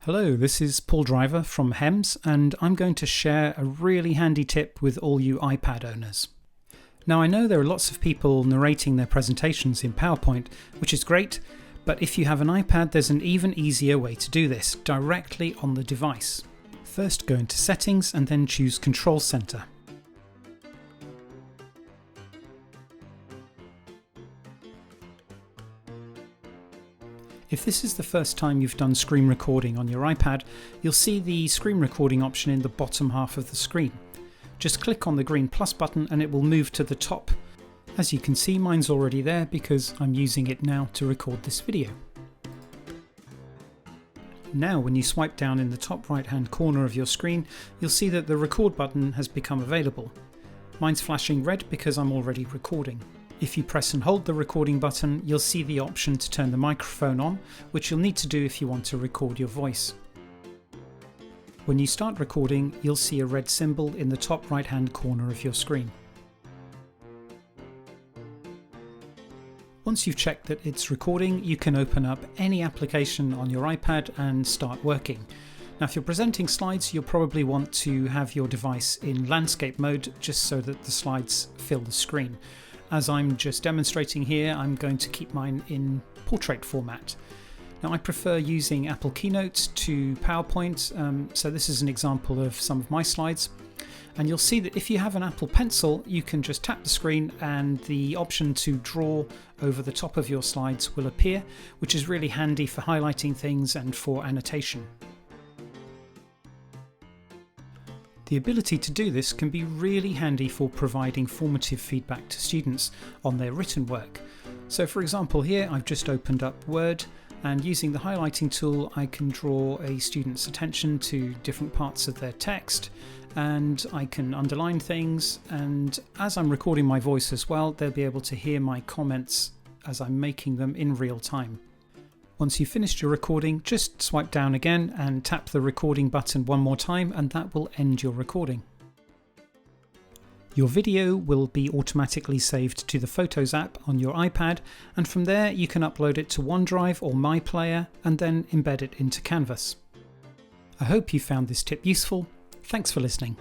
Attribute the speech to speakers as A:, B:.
A: Hello, this is PDriver from HEMS, and I'm going to share a really handy tip with all you iPad owners. Now, I know there are lots of people narrating their presentations in PowerPoint, which is great, but if you have an iPad, there's an even easier way to do this, directly on the device. First, go into Settings and then choose Control Center. If this is the first time you've done screen recording on your iPad, you'll see the screen recording option in the bottom half of the screen. Just click on the green plus button and it will move to the top. As you can see, mine's already there because I'm using it now to record this video. Now when you swipe down in the top right hand corner of your screen, you'll see that the record button has become available. Mine's flashing red because I'm already recording. If you press and hold the recording button, you'll see the option to turn the microphone on, which you'll need to do if you want to record your voice. When you start recording, you'll see a red symbol in the top right hand corner of your screen. Once you've checked that it's recording, you can open up any application on your iPad and start working. Now, if you're presenting slides, you'll probably want to have your device in landscape mode just so that the slides fill the screen. As I'm just demonstrating here, I'm going to keep mine in portrait format. Now, I prefer using Apple Keynote to PowerPoint, so this is an example of some of my slides. And you'll see that if you have an Apple Pencil, you can just tap the screen and the option to draw over the top of your slides will appear, which is really handy for highlighting things and for annotation. The ability to do this can be really handy for providing formative feedback to students on their written work. So for example here, I've just opened up Word, and using the highlighting tool I can draw a student's attention to different parts of their text, and I can underline things, and as I'm recording my voice as well, they'll be able to hear my comments as I'm making them in real time. Once you've finished your recording, just swipe down again and tap the recording button one more time, and that will end your recording. Your video will be automatically saved to the Photos app on your iPad, and from there you can upload it to OneDrive or My Player and then embed it into Canvas. I hope you found this tip useful. Thanks for listening.